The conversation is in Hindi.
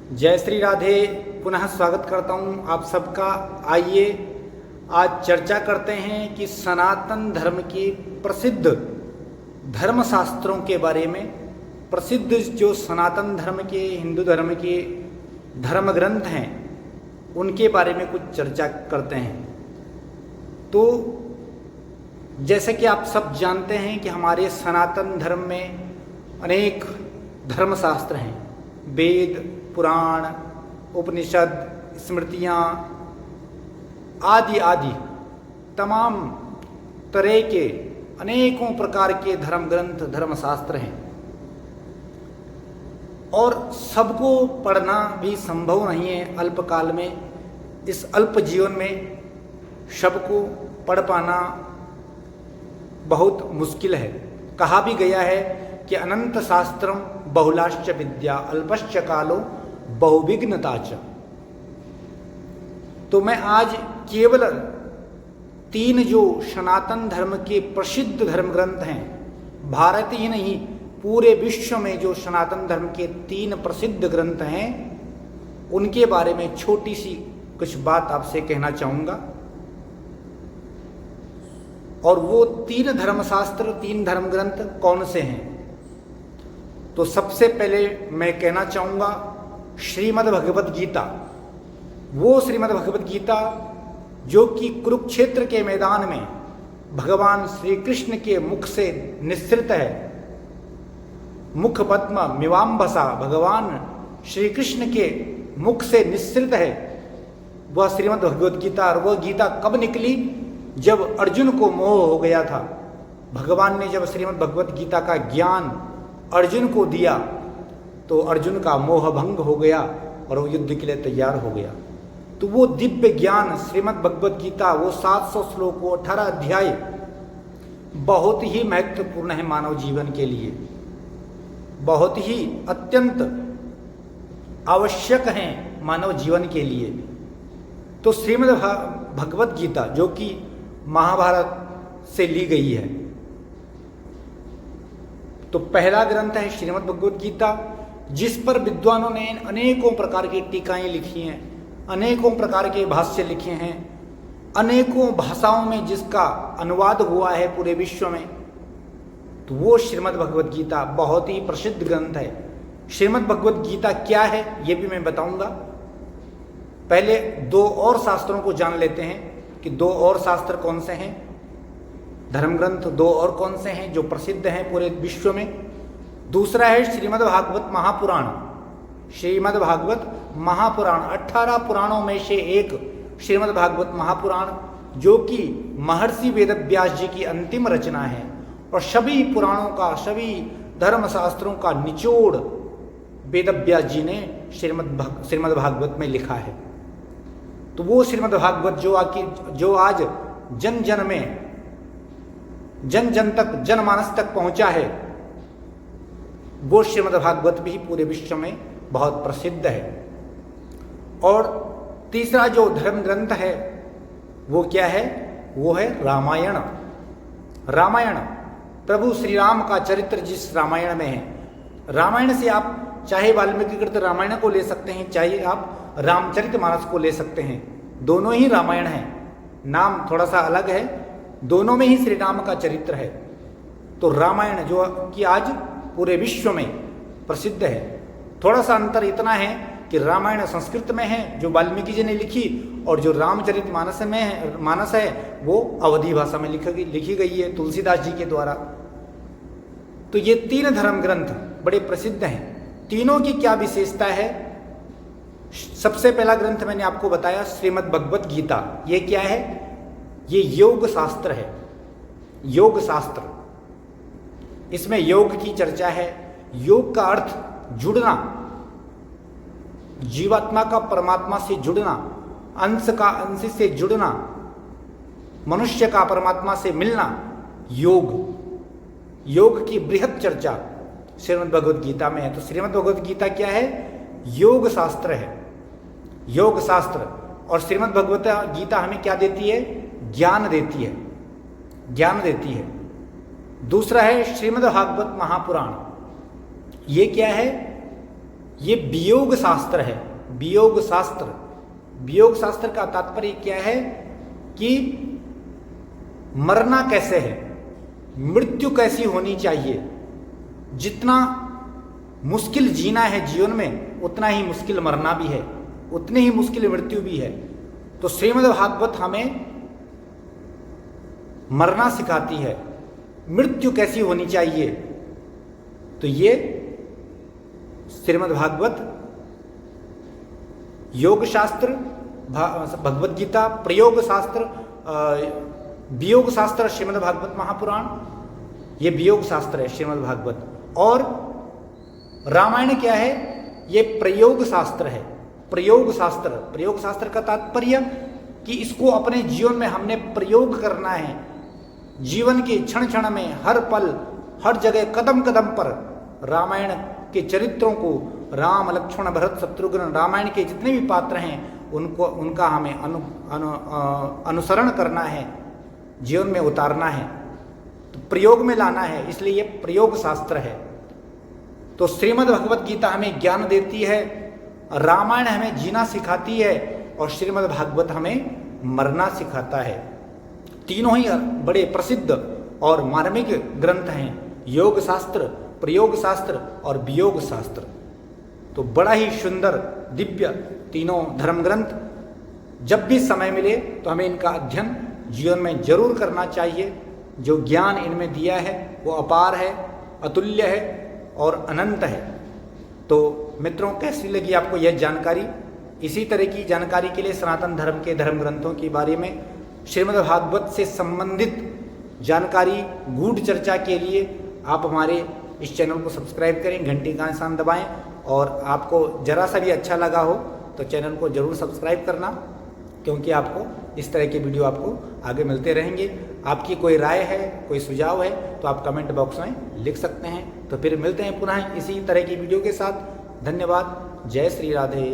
जय श्री राधे। पुनः स्वागत करता हूँ आप सबका। आइए आज चर्चा करते हैं कि सनातन धर्म के प्रसिद्ध धर्मशास्त्रों के बारे में। प्रसिद्ध जो सनातन धर्म के, हिंदू धर्म के धर्म ग्रंथ हैं, उनके बारे में कुछ चर्चा करते हैं। तो जैसे कि आप सब जानते हैं कि हमारे सनातन धर्म में अनेक धर्मशास्त्र हैं। वेद, पुराण, उपनिषद, स्मृतियाँ आदि आदि तमाम तरह के अनेकों प्रकार के धर्म ग्रंथ, धर्मशास्त्र हैं और सबको पढ़ना भी संभव नहीं है अल्पकाल में। इस अल्प जीवन में सबको पढ़ पाना बहुत मुश्किल है। कहा भी गया है कि अनंत शास्त्रम बहुलाश्च विद्या अल्पश्च कालो बहुविघ्नताच। तो मैं आज केवल 3 जो सनातन धर्म के प्रसिद्ध धर्म ग्रंथ हैं, भारत ही नहीं पूरे विश्व में जो सनातन धर्म के 3 प्रसिद्ध ग्रंथ हैं, उनके बारे में छोटी सी कुछ बात आपसे कहना चाहूँगा। और वो 3 धर्मशास्त्र, 3 धर्म ग्रंथ कौन से हैं? तो सबसे पहले मैं कहना चाहूँगा श्रीमद् भगवद गीता। वो श्रीमद् भगवद गीता जो कि कुरुक्षेत्र के मैदान में भगवान श्री कृष्ण के मुख से निस्सृत है। मुख पद्म मिवाम्भसा, भगवान श्री कृष्ण के मुख से निस्सृत है वह श्रीमद् भगवद गीता। और वह गीता कब निकली? जब अर्जुन को मोह हो गया था। भगवान ने जब श्रीमद् भगवद गीता का ज्ञान अर्जुन को दिया तो अर्जुन का मोह भंग हो गया और वो युद्ध के लिए तैयार हो गया। तो वो दिव्य ज्ञान श्रीमद् भगवद गीता, वो 700 श्लोकों, 18 अध्याय बहुत ही महत्वपूर्ण है मानव जीवन के लिए, बहुत ही अत्यंत आवश्यक हैं मानव जीवन के लिए। तो श्रीमद् भगवद गीता जो कि महाभारत से ली गई है, तो पहला ग्रंथ है श्रीमद् भगवद गीता, जिस पर विद्वानों ने अनेकों प्रकार की टीकाएं लिखी हैं, अनेकों प्रकार के भाष्य लिखे हैं, अनेकों भाषाओं में जिसका अनुवाद हुआ है पूरे विश्व में। तो वो श्रीमद् भगवद गीता बहुत ही प्रसिद्ध ग्रंथ है। श्रीमद् भगवद गीता क्या है ये भी मैं बताऊंगा। पहले 2 और शास्त्रों को जान लेते हैं कि 2 और शास्त्र कौन से हैं, धर्म ग्रंथ 2 और कौन से हैं जो प्रसिद्ध हैं पूरे विश्व में। दूसरा है श्रीमद् भागवत महापुराण। श्रीमद् भागवत महापुराण 18 पुराणों में से एक श्रीमद् भागवत महापुराण, जो कि महर्षि वेदव्यास जी की अंतिम रचना है और सभी पुराणों का, सभी धर्मशास्त्रों का निचोड़ वेदव्यास जी ने श्रीमद् भागवत में लिखा है। तो वो श्रीमद् भागवत जो आज जन जन में, जन जन तक, जनमानस तक पहुंचा है, वो श्रीमद् भागवत भी पूरे विश्व में बहुत प्रसिद्ध है। और तीसरा जो धर्म ग्रंथ है वो क्या है? वो है रामायण। रामायण प्रभु श्री राम का चरित्र जिस रामायण में है। रामायण से आप चाहे वाल्मीकि कृत रामायण को ले सकते हैं, चाहे आप रामचरितमानस को ले सकते हैं। दोनों ही रामायण हैं, नाम थोड़ा सा अलग है, दोनों में ही श्री राम का चरित्र है। तो रामायण जो कि आज पूरे विश्व में प्रसिद्ध है। थोड़ा सा अंतर इतना है कि रामायण संस्कृत में है जो वाल्मीकि जी ने लिखी, और जो रामचरितमानस में है, मानस है, वो अवधी भाषा में लिखी गई है तुलसीदास जी के द्वारा। तो ये 3 धर्म ग्रंथ बड़े प्रसिद्ध हैं। तीनों की क्या विशेषता है? सबसे पहला ग्रंथ मैंने आपको बताया श्रीमद् भगवद गीता। ये क्या है? ये योग शास्त्र है। योग शास्त्र, इसमें योग की चर्चा है। योग का अर्थ जुड़ना, जीवात्मा का परमात्मा से जुड़ना, अंश का अंश से जुड़ना, मनुष्य का परमात्मा से मिलना, योग। योग की बृहद चर्चा श्रीमद् भगवद गीता में है। तो श्रीमद् भगवद गीता क्या है? योग शास्त्र है, योग शास्त्र। और श्रीमद् भगवद गीता हमें क्या देती है? ज्ञान देती है, ज्ञान देती है। दूसरा है श्रीमद् भागवत महापुराण। ये क्या है? ये वियोग शास्त्र है। वियोग शास्त्र, वियोग शास्त्र का तात्पर्य क्या है कि मरना कैसे है, मृत्यु कैसी होनी चाहिए। जितना मुश्किल जीना है जीवन में, उतना ही मुश्किल मरना भी है, उतनी ही मुश्किल मृत्यु भी है। तो श्रीमद् भागवत हमें मरना सिखाती है, मृत्यु कैसी होनी चाहिए। तो ये श्रीमद् भागवत योग शास्त्र, भगवत गीता प्रयोग शास्त्र, वियोग शास्त्र श्रीमद् भागवत महापुराण, ये वियोग शास्त्र है श्रीमद् भागवत। और रामायण क्या है, ये प्रयोग शास्त्र है। प्रयोग शास्त्र, प्रयोग शास्त्र का तात्पर्य कि इसको अपने जीवन में हमने प्रयोग करना है। जीवन के क्षण क्षण में, हर पल, हर जगह, कदम कदम पर रामायण के चरित्रों को, राम लक्ष्मण भरत शत्रुघ्न, रामायण के जितने भी पात्र हैं उनका हमें अनुसरण करना है, जीवन में उतारना है, तो प्रयोग में लाना है। इसलिए ये प्रयोग शास्त्र है। तो श्रीमद् भगवत गीता हमें ज्ञान देती है, रामायण हमें जीना सिखाती है और श्रीमद् भागवत हमें मरना सिखाता है। तीनों ही बड़े प्रसिद्ध और मार्मिक ग्रंथ हैं, योग शास्त्र, प्रयोग शास्त्र और वियोग शास्त्र। तो बड़ा ही सुंदर दिव्य तीनों धर्म ग्रंथ, जब भी समय मिले तो हमें इनका अध्ययन जीवन में जरूर करना चाहिए। जो ज्ञान इनमें दिया है वो अपार है, अतुल्य है और अनंत है। तो मित्रों, कैसी लगी आपको यह जानकारी? इसी तरह की जानकारी के लिए सनातन धर्म के धर्म ग्रंथों के बारे में, श्रीमद् भागवत से संबंधित जानकारी, गूढ़ चर्चा के लिए आप हमारे इस चैनल को सब्सक्राइब करें, घंटी का निशान दबाएं। और आपको जरा सा भी अच्छा लगा हो तो चैनल को जरूर सब्सक्राइब करना, क्योंकि आपको इस तरह के वीडियो आपको आगे मिलते रहेंगे। आपकी कोई राय है, कोई सुझाव है तो आप कमेंट बॉक्स में लिख सकते हैं। तो फिर मिलते हैं पुनः इसी तरह की वीडियो के साथ। धन्यवाद। जय श्री राधे।